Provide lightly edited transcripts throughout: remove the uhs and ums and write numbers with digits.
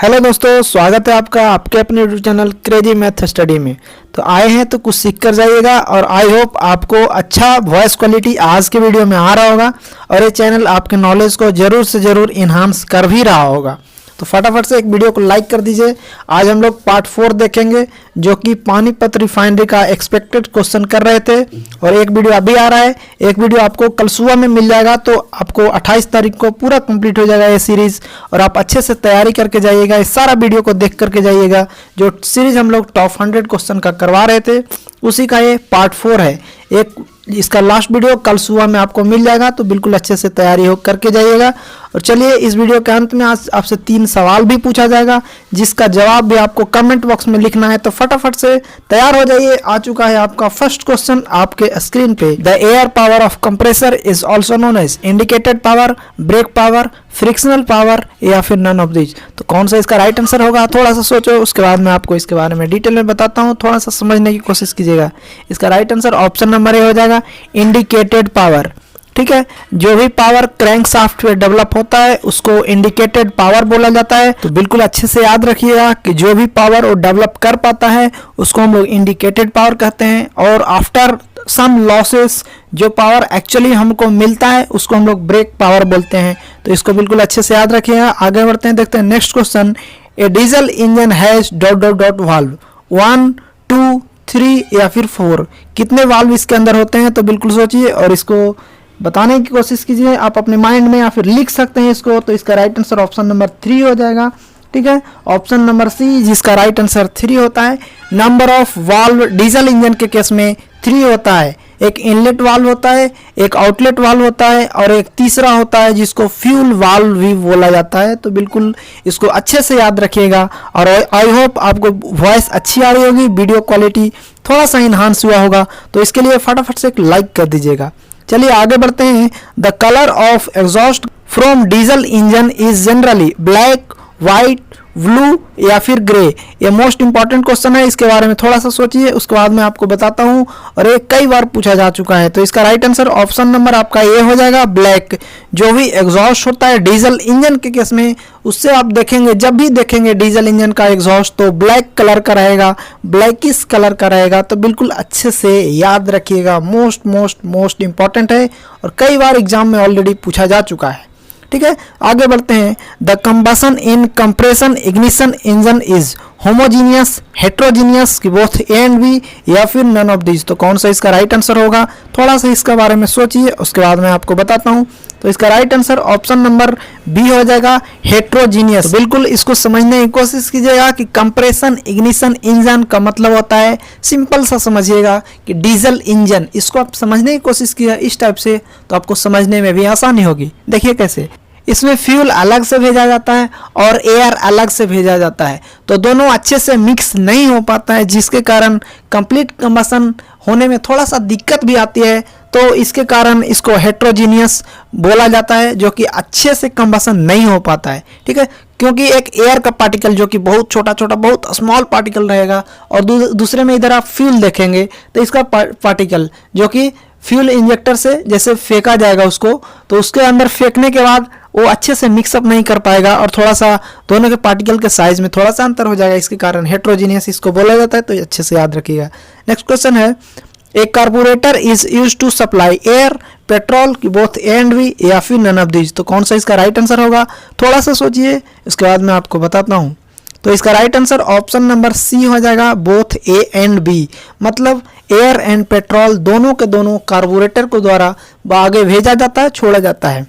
Hello दोस्तों, स्वागत है आपका आपके अपने YouTube channel crazy math study में। तो आए हैं तो कुछ सीख कर जाइएगा और आई होप आपको अच्छा वॉइस क्वालिटी आज के वीडियो में आ रहा होगा और ये चैनल आपके नॉलेज को ज़रूर से ज़रूर इन्हांस कर भी रहा होगा। तो फटाफट से एक वीडियो को लाइक कर दीजिए। आज हम लोग पार्ट 4 देखेंगे जो कि पानीपत रिफाइनरी का एक्सपेक्टेड क्वेश्चन कर रहे थे और एक वीडियो अभी आ रहा है, एक वीडियो आपको कल सुबह में मिल जाएगा। तो आपको 28 तारीख को पूरा कंप्लीट हो जाएगा ये सीरीज और आप अच्छे से तैयारी करके जाइएगा। इस सारा वीडियो को देख करके जाइएगा। जो सीरीज हम लोग टॉप 100 क्वेश्चन का करवा रहे थे उसी का ये पार्ट 4 है। एक इसका लास्ट वीडियो कल सुबह में आपको मिल जाएगा, तो बिल्कुल अच्छे से तैयारी हो करके जाइएगा। और चलिए इस वीडियो के अंत में आज आपसे 3 सवाल भी पूछा जाएगा जिसका जवाब भी आपको कमेंट बॉक्स में लिखना है। तो फटाफट से तैयार हो जाइए। आ चुका है आपका फर्स्ट क्वेश्चन आपके स्क्रीन पे। The air power of compressor is also known as indicated power, brake power, frictional power या फिर नन ऑफ दीज। तो कौन सा इसका राइट आंसर होगा, थोड़ा सा सोचो, उसके बाद मैं आपको इसके बारे में डिटेल में बताता हूँ। थोड़ा सा समझने की कोशिश कीजिएगा। इसका right answer option number A हो जाएगा, इंडिकेटेड पावर। ठीक है, जो भी पावर क्रैंक शाफ्ट पे डेवलप होता है उसको इंडिकेटेड पावर बोला जाता है। तो बिल्कुल अच्छे से याद रखिएगा कि जो भी पावर वो डेवलप कर पाता है उसको हम लोग इंडिकेटेड पावर कहते हैं। और आफ्टर सम लॉसेस जो पावर एक्चुअली हमको मिलता है उसको हम लोग ब्रेक पावर बोलते हैं। तो इसको बिल्कुल अच्छे से याद रखिएगा। आगे बढ़ते हैं, देखते हैं next question. A diesel engine has dot dot dot valve 1, 2, 3 या फिर 4। कितने वाल्व इसके अंदर होते हैं, तो बिल्कुल सोचिए और इसको बताने की कोशिश कीजिए आप अपने माइंड में, या फिर लिख सकते हैं इसको। तो इसका राइट आंसर ऑप्शन नंबर 3 हो जाएगा। ठीक है, ऑप्शन नंबर सी जिसका राइट आंसर 3 होता है। Number of valve diesel engine के केस में 3 होता है। एक इनलेट वाल्व होता है, एक आउटलेट वाल्व होता है और एक तीसरा होता है जिसको फ्यूल वाल्व भी बोला जाता है। तो बिल्कुल इसको अच्छे से याद रखिएगा और आई होप आपको वॉइस अच्छी आ रही होगी, वीडियो क्वालिटी थोड़ा सा इन्हांस हुआ होगा। तो इसके लिए फटाफट से एक लाइक कर दीजिएगा। चलिए आगे बढ़ते हैं। The colour of exhaust from diesel engine is generally black, white, blue या फिर ग्रे। ये मोस्ट इंपॉर्टेंट क्वेश्चन है, इसके बारे में थोड़ा सा सोचिए, उसके बाद मैं आपको बताता हूं। और ये कई बार पूछा जा चुका है। तो इसका राइट आंसर ऑप्शन नंबर आपका ये हो जाएगा, ब्लैक। जो भी एग्जॉस्ट होता है डीजल इंजन के केस में उससे आप देखेंगे, जब भी देखेंगे डीजल इंजन का एग्जॉस्ट तो ब्लैक कलर का रहेगा, ब्लैकिश कलर का रहेगा। तो बिल्कुल अच्छे से याद रखिएगा, मोस्ट मोस्ट मोस्ट इंपॉर्टेंट है और कई बार एग्जाम में ऑलरेडी पूछा जा चुका है। ठीक है, आगे बढ़ते हैं। The combustion in compression ignition engine is homogeneous, heterogeneous की बोथ ए एंड बी या फिर नन ऑफ दीज। तो कौन सा इसका राइट आंसर होगा, थोड़ा सा इसके बारे में सोचिए, उसके बाद मैं आपको बताता हूं। तो इसका right answer option number B हो जाएगा, हेट्रोजीनियस। तो बिल्कुल इसको समझने की कोशिश कीजिएगा कि कंप्रेशन इग्निशन इंजन का मतलब होता है, सिंपल सा समझिएगा कि डीजल इंजन। इसको आप समझने की कोशिश कीजिए इस टाइप से, तो आपको समझने में भी आसानी होगी। देखिए कैसे, इसमें फ्यूल अलग से भेजा जाता है और एयर अलग से भेजा जाता है। तो दोनों अच्छे से मिक्स नहीं हो पाता है, जिसके कारण कंप्लीट कंबसन होने में थोड़ा सा दिक्कत भी आती है। तो इसके कारण इसको हेट्रोजीनियस बोला जाता है, जो कि अच्छे से कंबसन नहीं हो पाता है। ठीक है, क्योंकि एक एयर का पार्टिकल जो कि बहुत छोटा छोटा बहुत स्मॉल पार्टिकल रहेगा और दूसरे में इधर आप फ्यूल देखेंगे तो इसका पार्टिकल जो कि फ्यूल इंजेक्टर से जैसे फेंका जाएगा उसको, तो उसके अंदर फेंकने के बाद वो अच्छे से मिक्सअप नहीं कर पाएगा और थोड़ा सा दोनों के पार्टिकल के साइज में थोड़ा सा अंतर हो जाएगा। इसके कारण हेट्रोजीनियस इसको बोला जाता है। तो अच्छे से याद रखिएगा। नेक्स्ट क्वेश्चन है, a carburettor is use to supply air, petrol की बोथ ए एंड बी या फिर नन ऑफ दीज। तो कौन सा इसका राइट आंसर होगा, थोड़ा सा सोचिए, उसके बाद मैं आपको बताता हूँ। तो इसका right answer option number C हो जाएगा, बोथ ए एंड बी। मतलब एयर एंड पेट्रोल दोनों के दोनों कार्बोरेटर को द्वारा आगे भेजा जाता है, छोड़ा जाता है।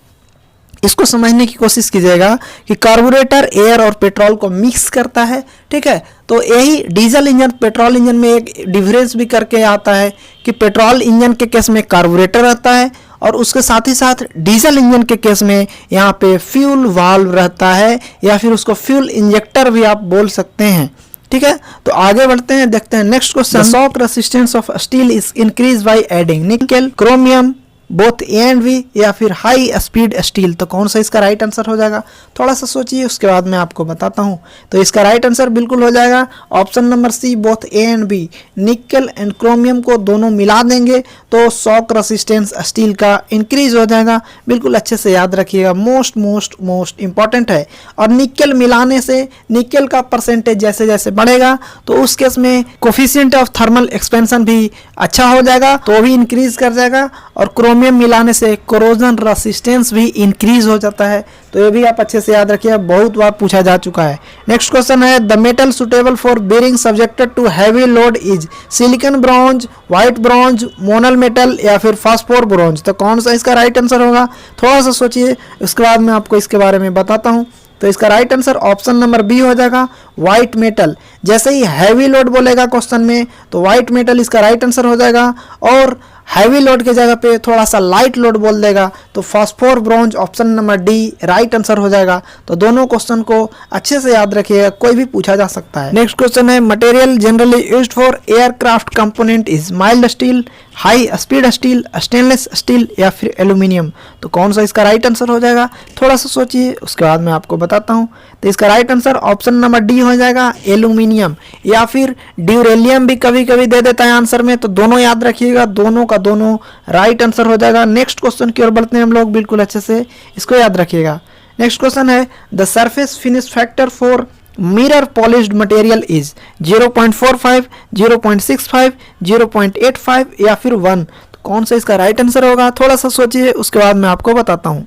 इसको समझने की कोशिश कीजिएगा कि कार्बोरेटर एयर और पेट्रोल को मिक्स करता है। ठीक है, तो यही डीजल इंजन पेट्रोल इंजन में एक डिफरेंस भी करके आता है कि पेट्रोल इंजन के केस में कार्बोरेटर रहता है और उसके साथ ही साथ डीजल इंजन के केस में यहाँ पे फ्यूल वाल्व रहता है या फिर उसको फ्यूल इंजेक्टर भी आप बोल सकते हैं। ठीक है, तो आगे बढ़ते हैं, देखते हैं next question. Shock resistance of steel is increase by adding nickel, chromium, both A and B या फिर हाई स्पीड स्टील, तो कौन सा इसका राइट आंसर हो जाएगा? थोड़ा सा सोचिए, उसके बाद मैं आपको बताता हूँ। तो इसका राइट आंसर बिल्कुल हो जाएगा option number C, both A and B. Nickel and chromium को दोनों मिला देंगे तो शॉक रेसिस्टेंस स्टील का इंक्रीज हो जाएगा। बिल्कुल अच्छे से याद रखिएगा, मोस्ट मोस्ट मोस्ट इंपॉर्टेंट है। और निकल मिलाने से निकल का परसेंटेज जैसे जैसे बढ़ेगा तो उस केस में कोफिशिएंट ऑफ थर्मल एक्सपेंशन भी अच्छा हो जाएगा, तो भी इंक्रीज कर जाएगा। और क्रोमियम मिलाने से कोरोजन रेसिस्टेंस भी इंक्रीज हो जाता है, तो ये भी आप अच्छे से याद रखिए, बहुत बार पूछा जा चुका है। नेक्स्ट क्वेश्चन है, the metal suitable for bearing subjected to heavy load is silicon bronze, white bronze, monel metal या फिर फास्फोर ब्रॉन्ज, तो कौन सा इसका राइट आंसर होगा? थोड़ा सा सोचिए, उसके बाद मैं आपको इसके बारे में बताता हूँ। तो इसका right answer option number B हो जाएगा, व्हाइट मेटल। जैसे ही हैवी लोड बोलेगा क्वेश्चन में तो व्हाइट मेटल इसका राइट आंसर हो जाएगा, और हैवी लोड के जगह पे थोड़ा सा लाइट लोड बोल देगा तो phosphor bronze option number D right answer हो जाएगा। तो दोनों क्वेश्चन को अच्छे से याद रखिएगा, कोई भी पूछा जा सकता है। नेक्स्ट क्वेश्चन है, material generally used for aircraft component is mild steel, high speed steel, stainless steel या फिर एल्यूमिनियम, तो कौन सा इसका राइट आंसर हो जाएगा? थोड़ा सा सोचिए, उसके बाद मैं आपको बताता हूँ। तो इसका right answer option number D हो जाएगा, एल्यूमिनियम, या फिर ड्यूरेलियम भी कभी कभी दे देता है आंसर में, तो दोनों याद रखिएगा, दोनों का दोनों राइट आंसर हो जाएगा। नेक्स्ट क्वेश्चन की ओर बढ़ते हैं हम लोग, बिल्कुल अच्छे से इसको याद रखिएगा। नेक्स्ट क्वेश्चन है, the surface finish factor for mirror polished material is 0.45, 0.65, 0.85 या फिर 1, तो कौन सा इसका राइट आंसर होगा? थोड़ा सा सोचिए, उसके बाद मैं आपको बताता हूं।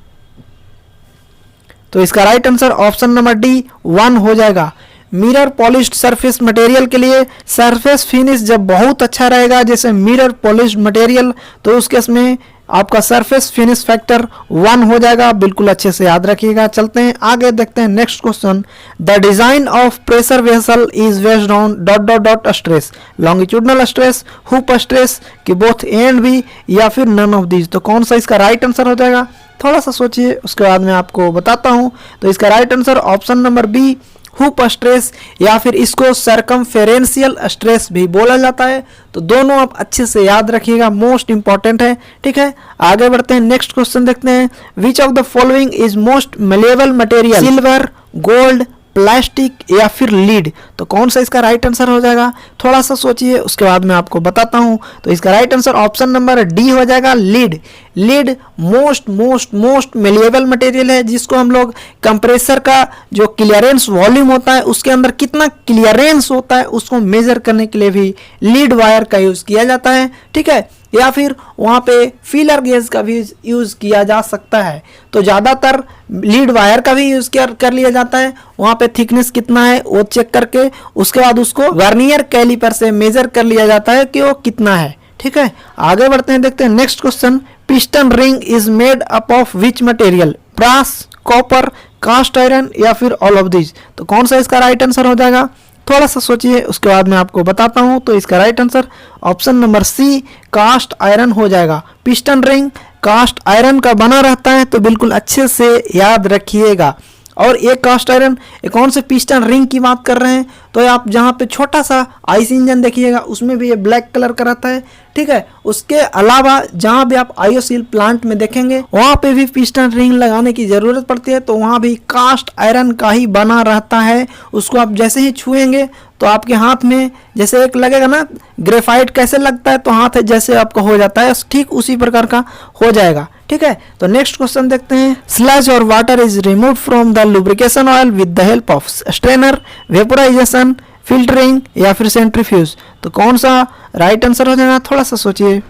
तो इसका right answer option number D 1 हो जाएगा। मिरर पॉलिश्ड सरफेस मटेरियल के लिए सरफेस फिनिश जब बहुत अच्छा रहेगा, जैसे मिरर पॉलिश्ड मटेरियल, तो उस केस में आपका सरफेस फिनिश फैक्टर 1 हो जाएगा। बिल्कुल अच्छे से याद रखिएगा। चलते हैं आगे, देखते हैं next question. The design of pressure vessel is based on dot dot dot stress, longitudinal stress, hoop stress, कि बोथ ए एंड बी या फिर नन ऑफ दीज, तो कौन सा इसका राइट आंसर हो जाएगा? थोड़ा सा सोचिए, उसके बाद मैं आपको बताता हूं। तो इसका right answer option number B, hoop stress, या फिर इसको सरकमफेरेंशियल स्ट्रेस भी बोला जाता है। तो दोनों आप अच्छे से याद रखिएगा, मोस्ट इंपॉर्टेंट है। ठीक है, आगे बढ़ते हैं, नेक्स्ट क्वेश्चन देखते हैं। विच of the following is most malleable material, silver, gold, plastic या फिर लीड, तो कौन सा इसका राइट आंसर हो जाएगा? थोड़ा सा सोचिए, उसके बाद मैं आपको बताता हूं। तो इसका right answer option number D हो जाएगा, lead. Lead most most most malleable material है, जिसको हम लोग कंप्रेसर का जो क्लियरेंस वॉल्यूम होता है उसके अंदर कितना क्लियरेंस होता है उसको मेजर करने के लिए भी लीड वायर का यूज किया जाता है। ठीक है, या फिर वहाँ पे फीलर गेज का भी यूज़ किया जा सकता है। तो ज़्यादातर लीड वायर का भी यूज़ कर लिया जाता है। वहाँ पे थिकनेस कितना है वो चेक करके उसके बाद उसको वर्नियर कैलिपर से मेजर कर लिया जाता है कि वो कितना है। ठीक है, आगे बढ़ते हैं, देखते हैं next question. Piston ring is made up of which material, brass, copper, cast iron या फिर ऑल ऑफ दिस, तो कौन सा इसका राइट आंसर हो जाएगा? थोड़ा सा सोचिए, उसके बाद मैं आपको बताता हूं। तो इसका right answer option number C, cast iron हो जाएगा। पिस्टन रिंग कास्ट आयरन का बना रहता है, तो बिल्कुल अच्छे से याद रखिएगा। और एक कास्ट आयरन, एक कौन से पिस्टन रिंग की बात कर रहे हैं, तो आप जहाँ पे छोटा सा आईसी इंजन देखिएगा उसमें भी ये ब्लैक कलर का रहता है। ठीक है, उसके अलावा जहाँ भी आप आईओसीएल प्लांट में देखेंगे वहाँ पे भी पिस्टन रिंग लगाने की ज़रूरत पड़ती है, तो वहाँ भी कास्ट आयरन का ही बना रहता है। उसको आप जैसे ही छुएंगे तो आपके हाथ में जैसे एक लगेगा ना, ग्रेफाइट कैसे लगता है, तो हाथ जैसे आपका हो जाता है, ठीक उसी प्रकार का हो जाएगा। ठीक है, तो नेक्स्ट क्वेश्चन देखते हैं। स्लज और water is remove from the lubrication oil with the help of strainer, vaporisation, filtering या फिर सेंट्रीफ्यूज, तो कौन सा राइट आंसर हो जाएगा? थोड़ा सा सोचिए।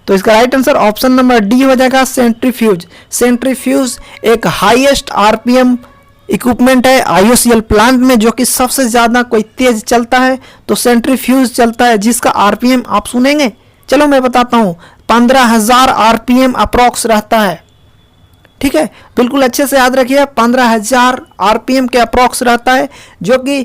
तो इसका right answer option number D हो जाएगा, सेंट्रीफ्यूज। सेंट्रीफ्यूज एक हाईएस्ट आरपीएम इक्विपमेंट है आईओसीएल प्लांट में, जो कि सबसे ज़्यादा कोई तेज चलता है तो सेंट्रीफ्यूज चलता है, जिसका आरपीएम आप सुनेंगे। चलो मैं बताता हूँ, 15,000 आरपीएम अप्रॉक्स रहता है। ठीक है, बिल्कुल अच्छे से याद रखिए, 15,000 आरपीएम के अप्रॉक्स रहता है, जो कि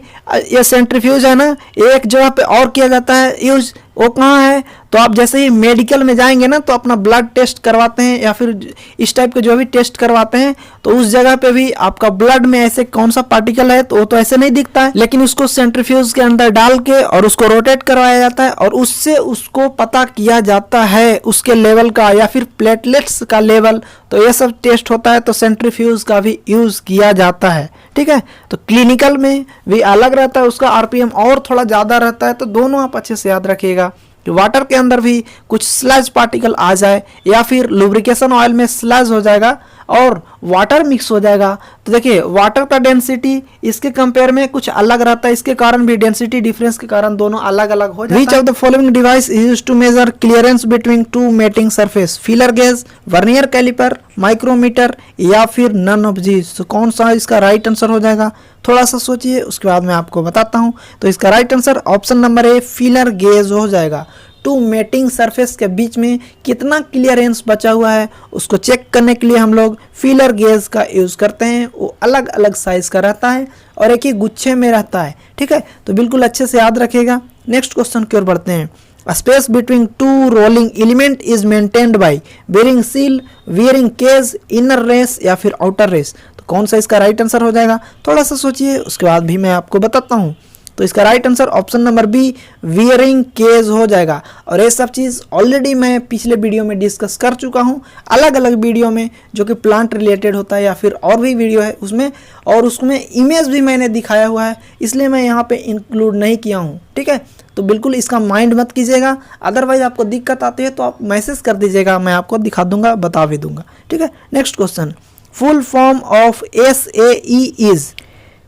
ये सेंट्रीफ्यूज है ना, एक जगह पे और किया जाता है यूज, वो कहाँ है, तो आप जैसे ही मेडिकल में जाएंगे ना तो अपना ब्लड टेस्ट करवाते हैं या फिर इस टाइप के जो भी टेस्ट करवाते हैं, तो उस जगह पे भी आपका ब्लड में ऐसे कौन सा पार्टिकल है तो वो तो ऐसे नहीं दिखता है, लेकिन उसको सेंट्रीफ्यूज के अंदर डाल के और उसको रोटेट करवाया जाता है और उससे उसको पता किया जाता है उसके लेवल का या फिर प्लेटलेट्स का लेवल। तो ये सब टेस्ट होता है तो सेंट्रीफ्यूज का भी यूज किया जाता है। ठीक है, तो क्लिनिकल में भी अलग रहता है, उसका आरपीएम और थोड़ा ज़्यादा रहता है। तो दोनों आप अच्छे से याद रखिएगा कि वाटर के अंदर भी कुछ स्लज पार्टिकल आ जाए या फिर लुब्रिकेशन ऑयल में स्लज हो जाएगा और वाटर मिक्स हो जाएगा, तो देखिए वाटर का डेंसिटी इसके कंपेयर में कुछ अलग रहता है, इसके कारण भी डेंसिटी डिफरेंस के कारण दोनों अलग अलग हो जाता है। Which of the following device is used to measure clearance between two mating surface, feeler gauge, vernier caliper, micrometer या फिर नन ऑफ दीज। तो कौन सा इसका राइट आंसर हो जाएगा, थोड़ा सा सोचिए, उसके बाद मैं आपको बताता हूं। तो इसका right answer option number A feeler gauge हो जाएगा। टू मेटिंग सरफेस के बीच में कितना क्लियरेंस बचा हुआ है उसको चेक करने के लिए हम लोग फीलर गेज का यूज़ करते हैं। वो अलग अलग साइज का रहता है और एक ही गुच्छे में रहता है। ठीक है, तो बिल्कुल अच्छे से याद रखिएगा। नेक्स्ट क्वेश्चन की ओर बढ़ते हैं। Space between two rolling element is maintained by bearing seal, bearing cage, inner race या फिर आउटर रेस। तो कौन सा इसका राइट आंसर हो जाएगा, थोड़ा सा सोचिए, उसके बाद भी मैं आपको बताता हूँ। तो इसका right answer option number B bearing cage हो जाएगा। और ये सब चीज़ ऑलरेडी मैं पिछले वीडियो में डिस्कस कर चुका हूँ, अलग अलग वीडियो में, जो कि प्लांट रिलेटेड होता है या फिर और भी वीडियो है उसमें, और उसमें इमेज भी मैंने दिखाया हुआ है, इसलिए मैं यहाँ पे इंक्लूड नहीं किया हूँ। ठीक है, तो बिल्कुल इसका माइंड मत कीजिएगा, अदरवाइज आपको दिक्कत आती है तो आप मैसेज कर दीजिएगा, मैं आपको दिखा दूंगा, बता भी दूंगा। ठीक है, next question. Full form of SAE is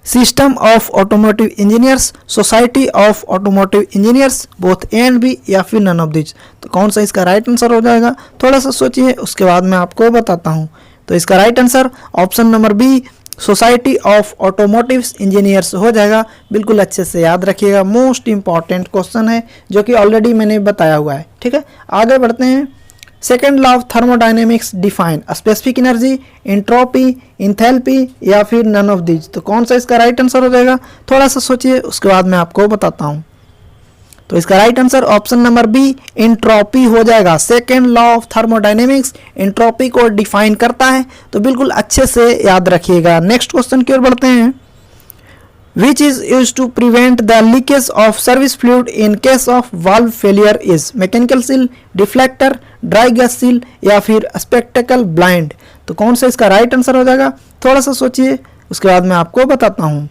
system of automotive engineers, society of automotive engineers, both A and B या फिर नन ऑफ दिस। तो कौन सा इसका राइट आंसर हो जाएगा, थोड़ा सा सोचिए, उसके बाद मैं आपको बताता हूँ। तो इसका right answer option number B society of automotive engineers हो जाएगा। बिल्कुल अच्छे से याद रखिएगा, मोस्ट इंपॉर्टेंट क्वेश्चन है जो कि ऑलरेडी मैंने बताया हुआ है। ठीक है, आगे बढ़ते हैं। Second law of thermodynamics define specific energy, entropy, enthalpy या फिर नन ऑफ दीज। तो कौन सा इसका राइट आंसर हो जाएगा, थोड़ा सा सोचिए, उसके बाद मैं आपको बताता हूँ। तो इसका right answer option number B entropy हो जाएगा। Second law of thermodynamics entropy को डिफाइन करता है, तो बिल्कुल अच्छे से याद रखिएगा। नेक्स्ट क्वेश्चन की ओर बढ़ते हैं। Which is used to prevent the leakage of service fluid in case of valve failure is mechanical seal, deflector, dry gas seal या फिर spectacle blind। तो कौन सा इसका राइट आंसर हो जाएगा, थोड़ा सा सोचिए, उसके बाद मैं आपको बताता हूँ।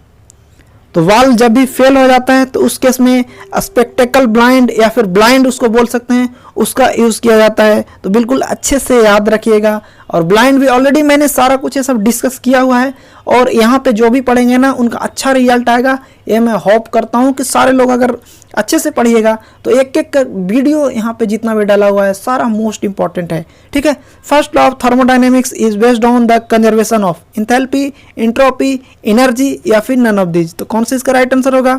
तो वाल्व जब भी फेल हो जाता है तो उस केस में स्पेक्टेकल ब्लाइंड या फिर ब्लाइंड उसको बोल सकते हैं, उसका यूज़ किया जाता है। तो बिल्कुल अच्छे से याद रखिएगा। और ब्लाइंड भी ऑलरेडी मैंने सारा कुछ ये सब डिस्कस किया हुआ है, और यहाँ पे जो भी पढ़ेंगे ना उनका अच्छा रिजल्ट आएगा, ये मैं होप करता हूँ कि सारे लोग अगर अच्छे से पढ़िएगा तो एक एक वीडियो यहाँ पे जितना भी डाला हुआ है सारा मोस्ट इंपॉर्टेंट है। ठीक है, first law of thermodynamics is based on the conservation of enthalpy, entropy, energy या फिर नन ऑफ दीज। तो कौन सा इसका राइट आंसर होगा,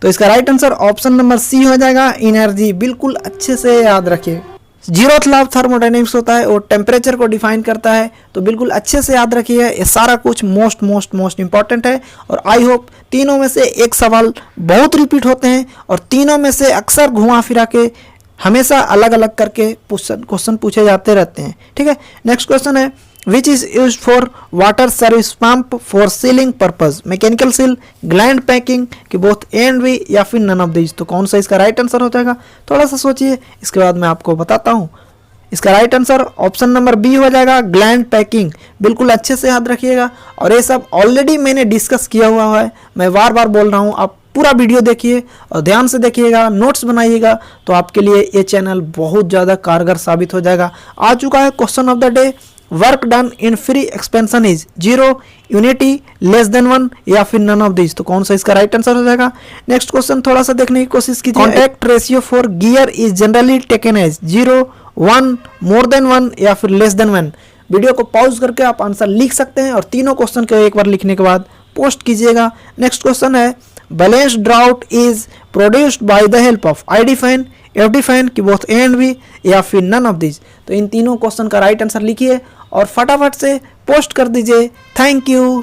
तो इसका right answer option number C हो जाएगा, एनर्जी। बिल्कुल अच्छे से याद रखिए। जीरोथ लॉ ऑफ थर्मोडाइनेमिक्स होता है वो टेम्परेचर को डिफाइन करता है, तो बिल्कुल अच्छे से याद रखिए, ये सारा कुछ मोस्ट मोस्ट मोस्ट इंपॉर्टेंट है। और आई होप तीनों में से एक सवाल बहुत रिपीट होते हैं और तीनों में से अक्सर घुमा फिरा के हमेशा अलग अलग करके क्वेश्चन पूछे जाते रहते हैं। ठीक है, नेक्स्ट क्वेश्चन है which is used for water service pump for sealing purpose, mechanical seal, gland packing कि both A and B या फिर none of these। तो कौन सा इसका राइट आंसर हो जाएगा, थोड़ा सा सोचिए, इसके बाद मैं आपको बताता हूँ। इसका right answer option number B हो जाएगा, ग्लैंड पैकिंग। बिल्कुल अच्छे से याद रखिएगा, और ये सब ऑलरेडी मैंने डिस्कस किया हुआ है, मैं बार बार बोल रहा हूँ, आप पूरा वीडियो देखिए और ध्यान से देखिएगा, नोट्स बनाइएगा, तो आपके लिए ये चैनल बहुत ज़्यादा कारगर साबित हो जाएगा। आ चुका है question of the day. Work done in free expansion is 0, unity, less than 1 या फिर नन ऑफ दिस। तो कौन सा इसका राइट आंसर हो जाएगा। नेक्स्ट क्वेश्चन थोड़ा सा देखने की कोशिश कीजिए। Contact ratio for gear is generally taken as 0, 1, more than 1 या फिर लेस देन 1। वीडियो को पॉज करके आप आंसर लिख सकते हैं और तीनों क्वेश्चन को एक बार लिखने के बाद पोस्ट कीजिएगा। नेक्स्ट क्वेश्चन है balance drought is produced by the help of ID fan, FD fan की बोथ A एंड B या फिर नन ऑफ दिस। तो इन तीनों क्वेश्चन का राइट आंसर लिखिए और फटाफट से पोस्ट कर दीजिए। Thank you.